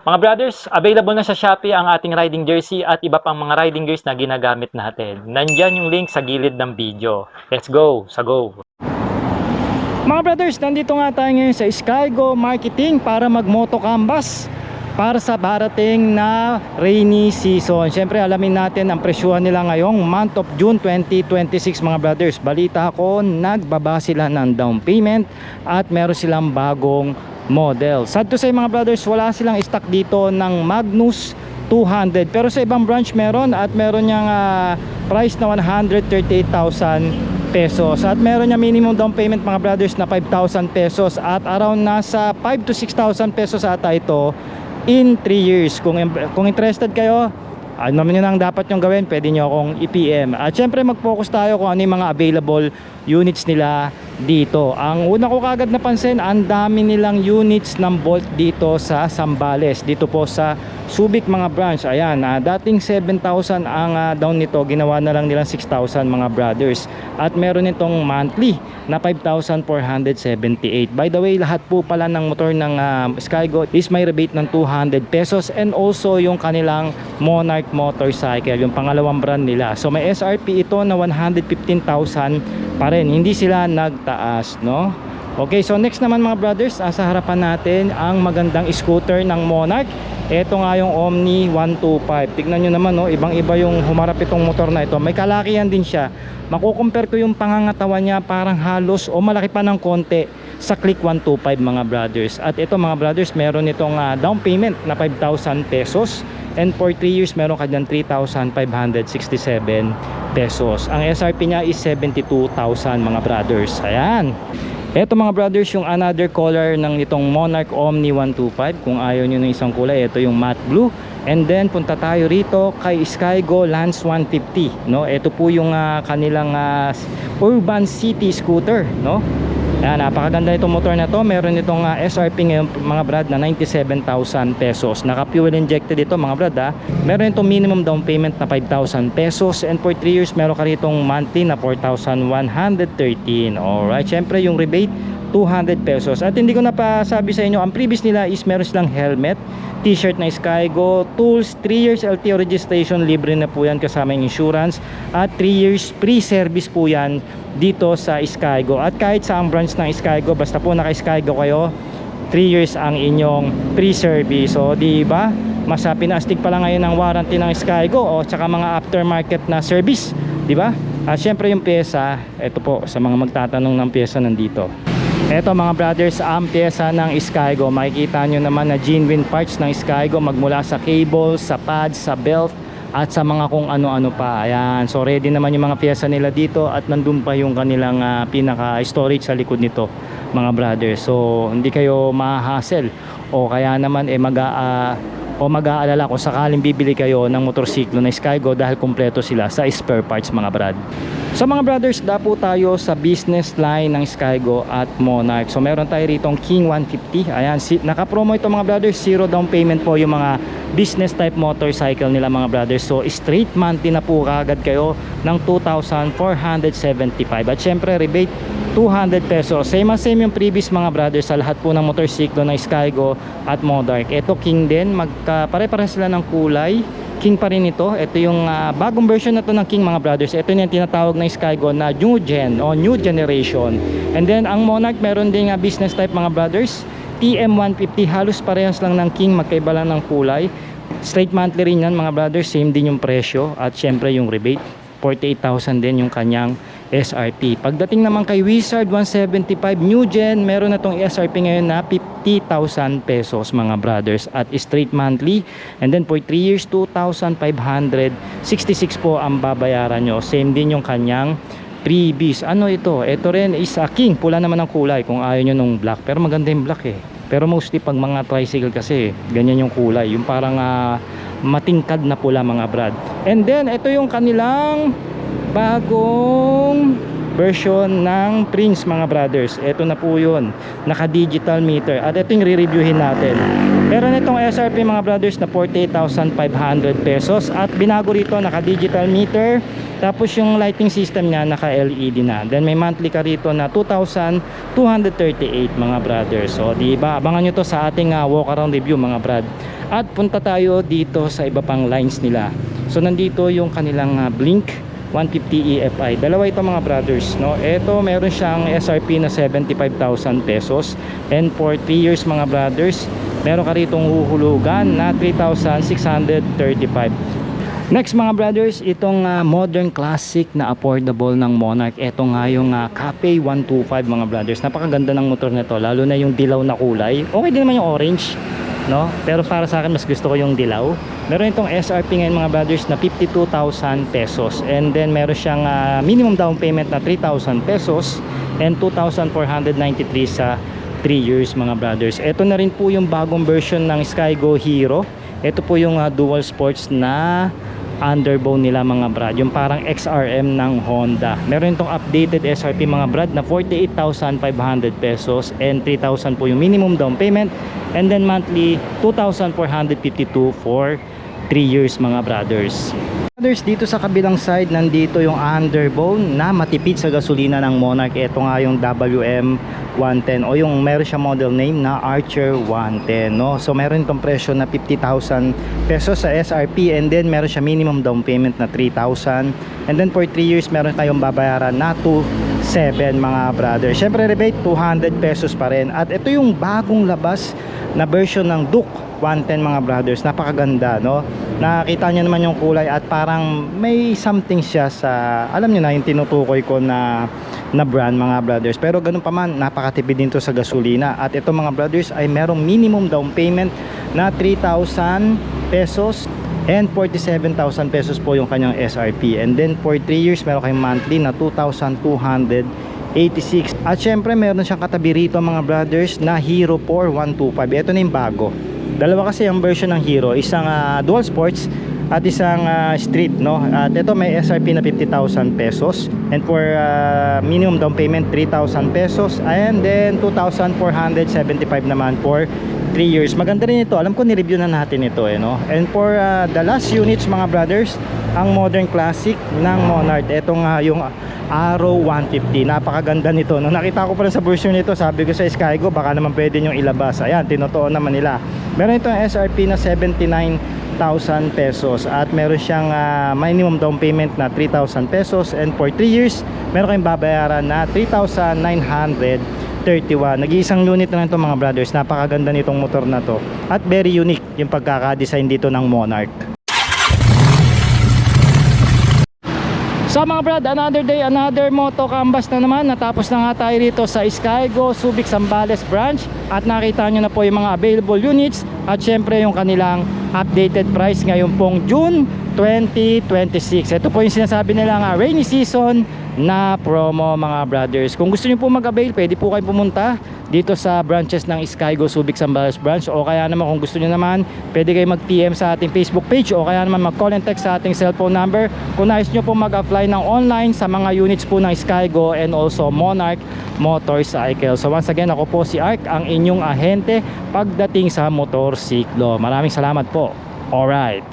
Mga brothers, available na sa Shopee ang ating riding jersey at iba pang mga riding gears na ginagamit natin. Nandyan yung link sa gilid ng video. Let's go! Sa go! Mga brothers, nandito nga tayo ngayon sa Skygo Marketing para mag-moto canvas para sa darating na rainy season. Siyempre alamin natin ang presyuhan nila ngayong month of June 2026 mga brothers. Balita ko, nagbaba sila ng down payment at meron silang bagong model. Sad to say mga brothers, wala silang stock dito ng Magnus 200 pero sa ibang branch meron at meron niyang price na 138,000 pesos at meron niya minimum down payment mga brothers na 5,000 pesos at around nasa 5 to 6,000 pesos ata ito in 3 years. Kung interested kayo, ano naman yun ang dapat nyong gawin, pwede nyo akong i-PM. At syempre mag-focus tayo kung ano yung mga available units nila dito. Ang una ko kagad napansin, ang dami nilang units ng Bolt dito sa Zambales, dito po sa Subic mga branch. Ayan, dating 7,000 ang down nito, ginawa na lang nilang 6,000 mga brothers. At meron itong monthly na 5,478. By the way, lahat po pala ng motor ng Skygo is may rebate ng 200 pesos and also yung kanilang Monarch motorcycle, yung pangalawang brand nila. So may SRP ito na 115,000 pa rin, hindi sila nagtaas, no? Okay, so next naman mga brothers, sa harapan natin ang magandang scooter ng Monarch. Ito nga yung Omni 125. Tignan nyo naman, no? Ibang iba yung humarap itong motor na ito. May kalakihan din siya. Makukompare ko yung pangangatawan niya, parang halos o malaki pa ng konti sa Click 125 mga brothers. At ito mga brothers, meron itong down payment na 5,000 pesos and for 3 years meron ka dyan 3,567 pesos. Ang SRP niya is 72,000 mga brothers. Ayan. Ito mga brothers, yung another color ng itong Monarch Omni 125. Kung ayaw nyo ng isang kulay, ito yung matte blue. And then punta tayo rito kay Skygo Lance 150, no? Ito po yung kanilang urban city scooter, no? Ayan, napakaganda itong motor na to. Meron itong SRP ngayon mga brad na 97,000 pesos. Naka fuel injected ito mga brad Meron itong minimum down payment na 5,000 pesos and for 3 years meron ka ritong monthly na 4,113. Alright, syempre yung rebate 200 pesos. At hindi ko na pa sabi sa inyo, ang previous nila is meron silang helmet, t-shirt na Skygo, tools, 3 years LTO registration, libre na po yan kasama yung insurance, at 3 years free service po yan dito sa Skygo. At kahit sa ang branch ng Skygo, basta po naka Skygo kayo, 3 years ang inyong free service. So di ba, mas pinastig pa lang ngayon ang warranty ng Skygo o tsaka mga aftermarket na service, di ba? At syempre yung pyesa, ito po sa mga magtatanong ng pyesa nandito. Eto mga brothers, ang pyesa ng Skygo, makikita nyo naman na genuine parts ng Skygo, magmula sa cable, sa pads, sa belt at sa mga kung ano-ano pa. Ayan, so ready naman yung mga pyesa nila dito at nandun pa yung kanilang pinaka storage sa likod nito mga brothers. So hindi kayo ma-hassle o kaya naman mag-aalala kung sakaling bibili kayo ng motorsiklo na Skygo dahil kumpleto sila sa spare parts mga brad. So mga brothers, dapo tayo sa business line ng Skygo at Monarch. So meron tayo ritong King 150. Ayan, naka-promo ito mga brothers, 0 down payment po yung mga business type motorcycle nila mga brothers. So straight monthly na po kagad kayo ng 2,475. At syempre rebate 200 pesos. Same as same yung previous mga brothers sa lahat po ng motorsiklo ng Skygo at Monarch. Ito King din, pare-pare sila ng kulay. King pa rin ito. Ito yung bagong version na to ng King mga brothers. Ito yung tinatawag na Skygo na new gen o new generation. And then ang Monarch meron din business type mga brothers, TM150. Halos parehas lang ng King, magkaiba lang ng kulay. Straight monthly rin yan mga brothers, same din yung presyo at syempre yung rebate 48,000 din yung kanyang SRP. Pagdating naman kay Wizard 175 new gen, meron na tong SRP ngayon na 50,000 pesos mga brothers at straight monthly, and then for 3 years 2,566 po ang babayaran nyo. Same din yung kanyang freebies. Ano ito? Ito rin is King, pula naman ang kulay kung ayaw nyo nung black, pero maganda yung black pero mostly pag mga tricycle kasi ganyan yung kulay, yung parang matingkad na pula mga brad. And then ito yung kanilang bagong version ng Prince mga brothers. Ito na po yun, naka digital meter at ito yung re-reviewin natin. Meron itong SRP mga brothers na 48,500 pesos at binago rito, naka digital meter, tapos yung lighting system niya naka LED na. Then may monthly ka rito na 2,238 mga brothers. So di ba, abangan nyo to sa ating walk around review mga brad. At punta tayo dito sa iba pang lines nila. So nandito yung kanilang Blink 150 EFI. Dalawa ito mga brothers, no? Ito meron siyang SRP na 75,000 pesos, and for 3 years mga brothers, meron ka ritong huhulugan na 3,635. Next mga brothers, itong modern classic na affordable ng Monarch. Ito nga yung Cafe 125 mga brothers. Napakaganda ng motor nito, lalo na yung dilaw na kulay. Okay din naman yung orange, no? Pero para sa akin mas gusto ko yung dilaw. Meron itong SRP ngayon mga brothers na 52,000 pesos, and then meron siyang minimum down payment na 3,000 pesos and 2,493 sa 3 years mga brothers. Ito na rin po yung bagong version ng Skygo Hero. Ito po yung dual sports na underbone nila mga brad, yung parang XRM ng Honda. Meron itong updated SRP mga brad na 48,500 pesos and 3,000 po yung minimum down payment, and then monthly 2,452 for 3 years mga brothers. Dito sa kabilang side, nandito yung underbone na matipid sa gasolina ng Monarch. Ito nga yung WM110, o yung meron siya model name na Archer 110, no? So meron itong presyo na 50,000 pesos sa SRP, and then meron siya minimum down payment na 3,000, and then for 3 years meron tayong babayaran na 2,700 mga brother. Syempre rebate 200 pesos pa rin. At ito yung bagong labas na version ng Duke 110 mga brothers. Napakaganda, no? Nakita nyo naman yung kulay at parang may something siya sa, alam nyo na, yung tinutukoy ko na brand mga brothers. Pero ganun pa man, napakatipid din to sa gasolina. At ito mga brothers ay merong minimum down payment na 3,000 pesos and 47,000 pesos po yung kanyang SRP. And then for 3 years meron kayong monthly na 2,286. At syempre meron siyang katabi rito mga brothers na Hero 4125. Ito na yung bago. Dalawa kasi ang version ng Hero, isang dual sports at isang street, no? At ito may SRP na 50,000 pesos, and for minimum down payment 3,000 pesos, and then 2,475 naman for 3 years. Maganda rin ito, alam ko ni-review na natin ito no? And for the last units mga brothers, ang modern classic ng Monarch, ito nga yung Arrow 150. Napakaganda nito, no? Nakita ko pa rin sa version nito, sabi ko sa Skygo baka naman pwede nyong ilabas. Ayan, tinutuon naman nila. Meron itong SRP na 79,000 pesos, at meron siyang minimum down payment na 3,000 pesos, and for 3 years meron kayong babayaran na 3,931. Nag-iisang unit na lang ito mga brothers. Napakaganda nitong motor na to, at very unique yung pagkaka-design dito ng Monarch. So mga brad, another day, another moto canvas na naman. Natapos na nga tayo rito sa Skygo Subic Zambales branch, at nakita nyo na po yung mga available units, at syempre yung kanilang updated price ngayon pong June 2026. Ito po yung sinasabi nila nga rainy season na promo mga brothers. Kung gusto nyo po mag-avail, pwede po kayo pumunta dito sa branches ng Skygo Subic Zambales branch, o kaya naman kung gusto nyo naman, pwede kayo mag-PM sa ating Facebook page, o kaya naman mag-call and text sa ating cellphone number kung nais nyo po mag-apply ng online sa mga units po ng Skygo and also Monarch Motorcycle. So once again, ako po si Ark, ang inyong ahente pagdating sa motorsiklo. Maraming salamat po. Alright.